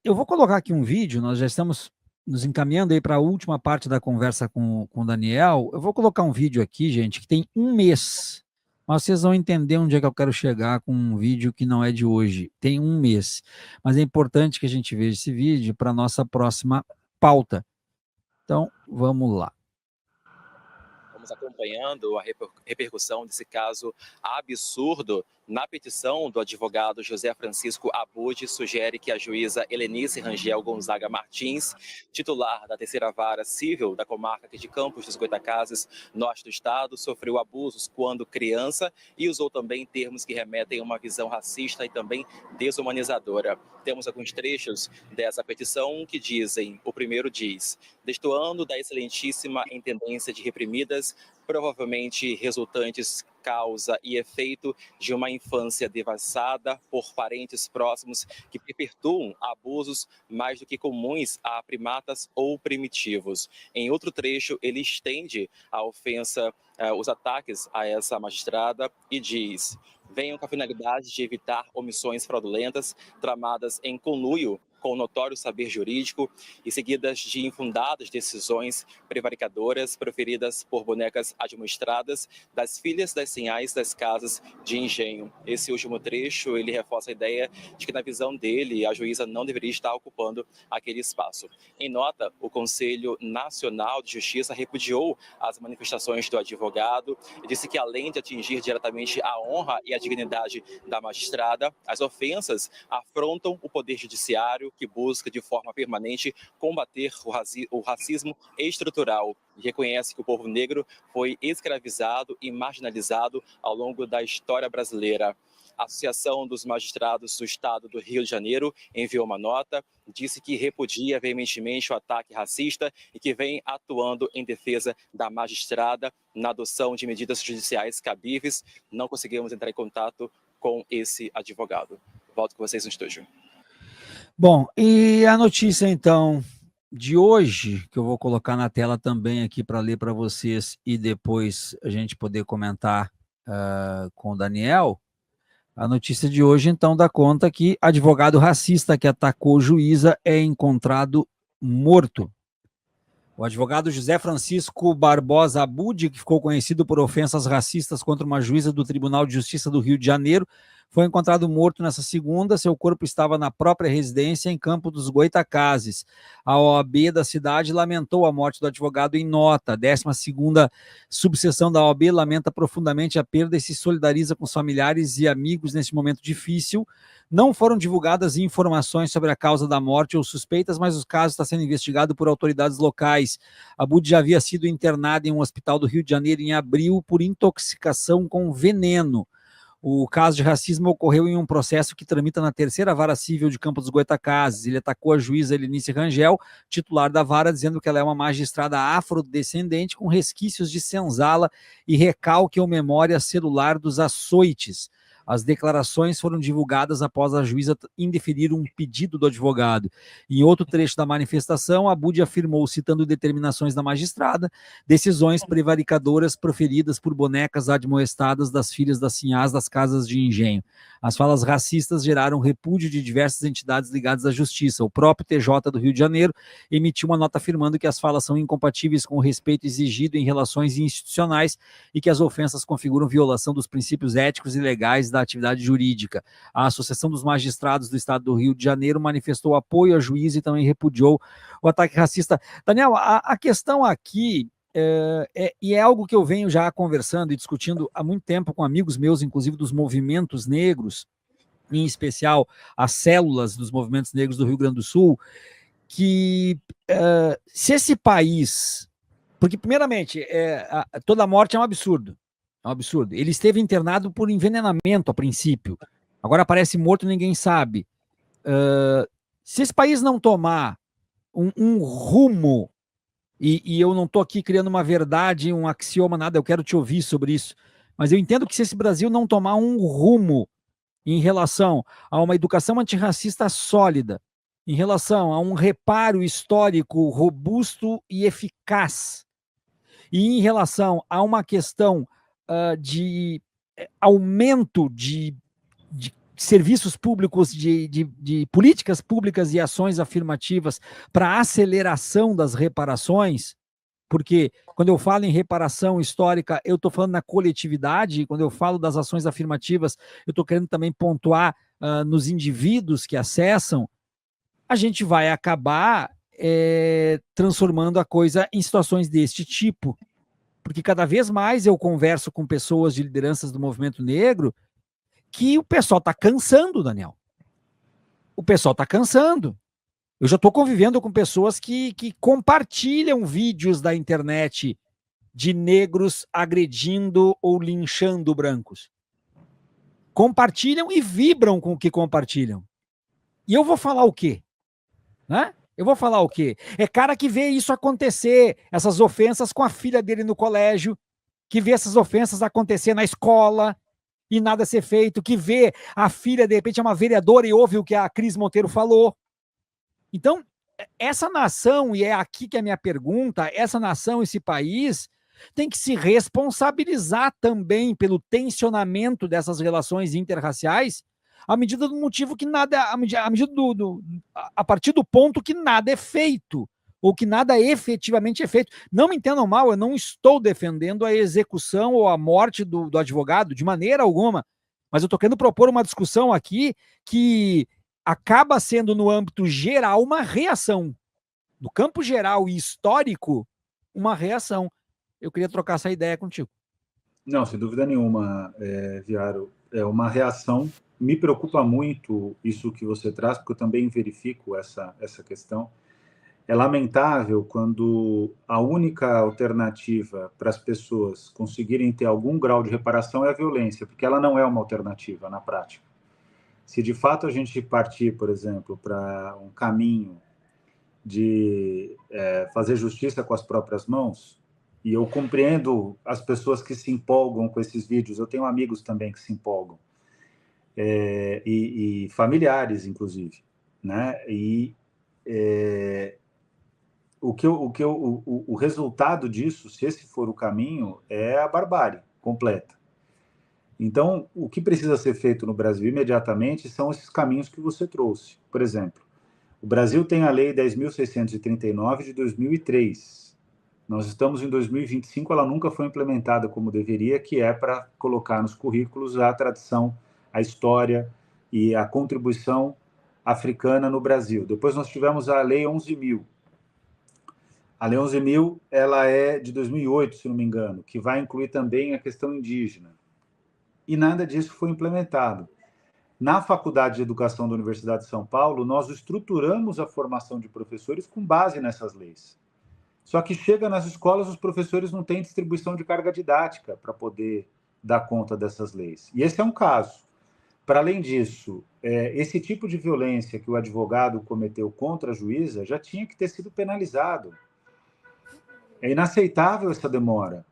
Eu vou colocar aqui um vídeo, nós já estamos nos encaminhando aí para a última parte da conversa com o Daniel. Eu vou colocar um vídeo aqui, gente, que tem um mês, mas vocês vão entender onde é que eu quero chegar com um vídeo que não é de hoje. Tem um mês, mas é importante que a gente veja esse vídeo para a nossa próxima pauta. Então, vamos lá. Estamos acompanhando a repercussão desse caso absurdo. Na petição do advogado José Francisco Abud, sugere que a juíza Helenice Rangel Gonzaga Martins, titular da terceira vara civil da comarca aqui de Campos dos Goytacazes, norte do estado, sofreu abusos quando criança e usou também termos que remetem a uma visão racista e também desumanizadora. Temos alguns trechos dessa petição que dizem, o primeiro diz: destoando da excelentíssima intendência de reprimidas, provavelmente resultantes causa e efeito de uma infância devassada por parentes próximos que perpetuam abusos mais do que comuns a primatas ou primitivos. Em outro trecho, ele estende a ofensa, os ataques a essa magistrada e diz: venham com a finalidade de evitar omissões fraudulentas tramadas em conluio com notório saber jurídico e seguidas de infundadas decisões prevaricadoras proferidas por bonecas administradas das filhas das sinhais das casas de engenho. Esse último trecho, ele reforça a ideia de que, na visão dele, a juíza não deveria estar ocupando aquele espaço. Em nota, o Conselho Nacional de Justiça repudiou as manifestações do advogado e disse que, além de atingir diretamente a honra e a dignidade da magistrada, as ofensas afrontam o poder judiciário, que busca de forma permanente combater o racismo estrutural e reconhece que o povo negro foi escravizado e marginalizado ao longo da história brasileira. A Associação dos Magistrados do Estado do Rio de Janeiro enviou uma nota, disse que repudia veementemente o ataque racista e que vem atuando em defesa da magistrada na adoção de medidas judiciais cabíveis. Não conseguimos entrar em contato com esse advogado. Volto com vocês no estúdio. Bom, e a notícia, então, de hoje, que eu vou colocar na tela também aqui para ler para vocês e depois a gente poder comentar com o Daniel. A notícia de hoje, então, dá conta que advogado racista que atacou juíza é encontrado morto. O advogado José Francisco Barbosa Abud, que ficou conhecido por ofensas racistas contra uma juíza do Tribunal de Justiça do Rio de Janeiro, foi encontrado morto nessa segunda. Seu corpo estava na própria residência em Campo dos Goytacazes. A OAB da cidade lamentou a morte do advogado em nota. A 12ª subseção da OAB lamenta profundamente a perda e se solidariza com os familiares e amigos nesse momento difícil. Não foram divulgadas informações sobre a causa da morte ou suspeitas, mas o caso está sendo investigado por autoridades locais. Abud já havia sido internado em um hospital do Rio de Janeiro em abril por intoxicação com veneno. O caso de racismo ocorreu em um processo que tramita na terceira vara civil de Campos dos Goytacazes. Ele atacou a juíza Helenice Rangel, titular da vara, dizendo que ela é uma magistrada afrodescendente com resquícios de senzala e recalque ou memória celular dos açoites. As declarações foram divulgadas após a juíza indeferir um pedido do advogado. Em outro trecho da manifestação, Abud afirmou, citando determinações da magistrada, decisões prevaricadoras proferidas por bonecas admoestadas das filhas das sinhás das casas de engenho. As falas racistas geraram repúdio de diversas entidades ligadas à justiça. O próprio TJ do Rio de Janeiro emitiu uma nota afirmando que as falas são incompatíveis com o respeito exigido em relações institucionais e que as ofensas configuram violação dos princípios éticos e legais da atividade jurídica. A Associação dos Magistrados do Estado do Rio de Janeiro manifestou apoio à juíza e também repudiou o ataque racista. Daniel, a questão aqui e é algo que eu venho já conversando e discutindo há muito tempo com amigos meus, inclusive dos movimentos negros, em especial as células dos movimentos negros do Rio Grande do Sul, que se esse país... Porque, primeiramente, toda morte é um absurdo. É um absurdo. Ele esteve internado por envenenamento a princípio. Agora aparece morto e ninguém sabe. Se esse país não tomar um rumo, e eu não estou aqui criando uma verdade, um axioma, nada, eu quero te ouvir sobre isso, mas eu entendo que se esse Brasil não tomar um rumo em relação a uma educação antirracista sólida, em relação a um reparo histórico robusto e eficaz, e em relação a uma questão de aumento de serviços públicos, de políticas públicas e ações afirmativas para aceleração das reparações, porque quando eu falo em reparação histórica, eu estou falando na coletividade, quando eu falo das ações afirmativas, eu estou querendo também pontuar nos indivíduos que acessam, a gente vai acabar transformando a coisa em situações deste tipo. Porque cada vez mais eu converso com pessoas de lideranças do movimento negro que o pessoal está cansando, Daniel. O pessoal está cansando. Eu já estou convivendo com pessoas que compartilham vídeos da internet de negros agredindo ou linchando brancos. Compartilham e vibram com o que compartilham. E eu vou falar o quê? Né? Eu vou falar o quê? É cara que vê isso acontecer, essas ofensas com a filha dele no colégio, que vê essas ofensas acontecer na escola e nada ser feito, que vê a filha, de repente, é uma vereadora e ouve o que a Cris Monteiro falou. Então, essa nação, e é aqui que é a minha pergunta, essa nação, esse país, tem que se responsabilizar também pelo tensionamento dessas relações interraciais, à medida do motivo que nada, a partir do ponto que nada é feito, ou que nada efetivamente é feito. Não me entendam mal, eu não estou defendendo a execução ou a morte do advogado, de maneira alguma, mas eu estou querendo propor uma discussão aqui que acaba sendo, no âmbito geral, uma reação. No campo geral e histórico, uma reação. Eu queria trocar essa ideia contigo. Não, sem dúvida nenhuma, Viaro. É uma reação. Me preocupa muito isso que você traz, porque eu também verifico essa questão. É lamentável quando a única alternativa para as pessoas conseguirem ter algum grau de reparação é a violência, porque ela não é uma alternativa na prática. Se de fato a gente partir, por exemplo, para um caminho de fazer justiça com as próprias mãos, e eu compreendo as pessoas que se empolgam com esses vídeos, eu tenho amigos também que se empolgam, e familiares, inclusive, né? E o resultado disso, se esse for o caminho, é a barbárie completa. Então, o que precisa ser feito no Brasil imediatamente são esses caminhos que você trouxe. Por exemplo, o Brasil tem a Lei 10.639 de 2003. Nós estamos em 2025, ela nunca foi implementada como deveria, que é para colocar nos currículos a tradição, a história e a contribuição africana no Brasil. Depois nós tivemos a Lei 11.000. A Lei 11.000, ela é de 2008, se não me engano, que vai incluir também a questão indígena. E nada disso foi implementado. Na Faculdade de Educação da Universidade de São Paulo, nós estruturamos a formação de professores com base nessas leis. Só que chega nas escolas, os professores não têm distribuição de carga didática para poder dar conta dessas leis. E esse é um caso. Para além disso, esse tipo de violência que o advogado cometeu contra a juíza já tinha que ter sido penalizado. É inaceitável essa demora.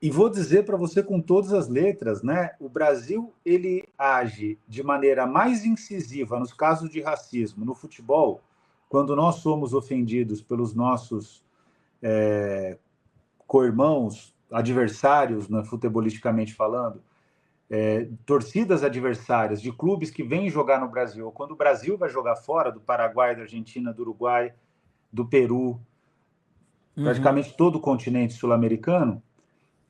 E vou dizer para você com todas as letras, né? O Brasil, ele age de maneira mais incisiva nos casos de racismo no futebol, quando nós somos ofendidos pelos nossos co-irmãos, adversários, né, futebolisticamente falando, torcidas adversárias de clubes que vêm jogar no Brasil, ou quando o Brasil vai jogar fora do Paraguai, da Argentina, do Uruguai, do Peru, praticamente todo o continente sul-americano,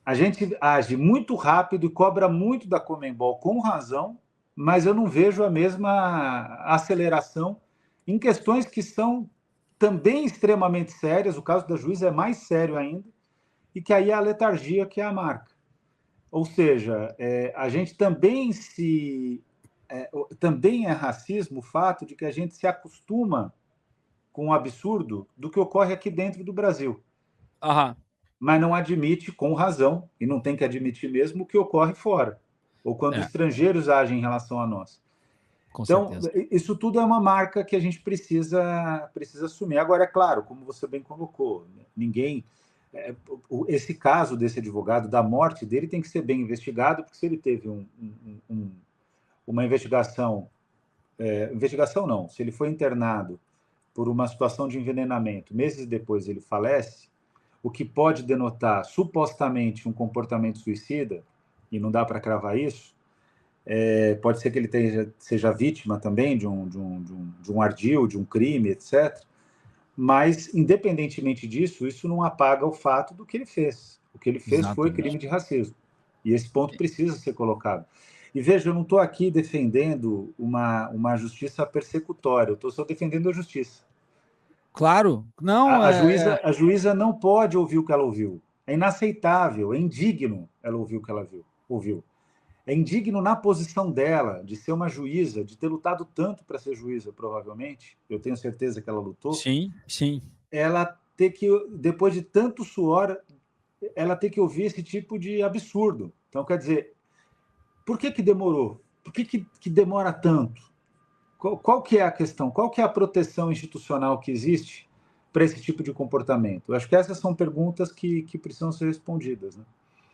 a gente age muito rápido e cobra muito da Conmebol, com razão, mas eu não vejo a mesma aceleração em questões que são também extremamente sérias. O caso da juíza é mais sério ainda, e que aí é a letargia que é a marca. Ou seja, a gente também também é racismo o fato de que a gente se acostuma com o absurdo do que ocorre aqui dentro do Brasil. Aham. Mas não admite, com razão, e não tem que admitir mesmo, o que ocorre fora, ou quando estrangeiros agem em relação a nós. Com então, certeza. Isso tudo é uma marca que a gente precisa assumir. Agora, é claro, como você bem colocou, ninguém... esse caso desse advogado, da morte dele, tem que ser bem investigado, porque se ele teve uma investigação... investigação não, se ele foi internado por uma situação de envenenamento, meses depois ele falece, o que pode denotar supostamente um comportamento suicida, e não dá para cravar isso, pode ser que ele seja vítima também de um ardil, de um crime, etc. Mas, independentemente disso, isso não apaga o fato do que ele fez. O que ele fez foi crime de racismo. E esse ponto precisa ser colocado. E veja, eu não estou aqui defendendo uma justiça persecutória, eu estou só defendendo a justiça. Claro, não. A juíza não pode ouvir o que ela ouviu. É inaceitável, é indigno ela ouvir o que ela ouviu. É indigno na posição dela, de ser uma juíza, de ter lutado tanto para ser juíza, provavelmente. Eu tenho certeza que ela lutou. Sim, sim. Ela ter que, depois de tanto suor, ela ter que ouvir esse tipo de absurdo. Então, quer dizer, por que demorou? Por que demora tanto? Qual que é a questão? Qual que é a proteção institucional que existe para esse tipo de comportamento? Eu acho que essas são perguntas que precisam ser respondidas, né?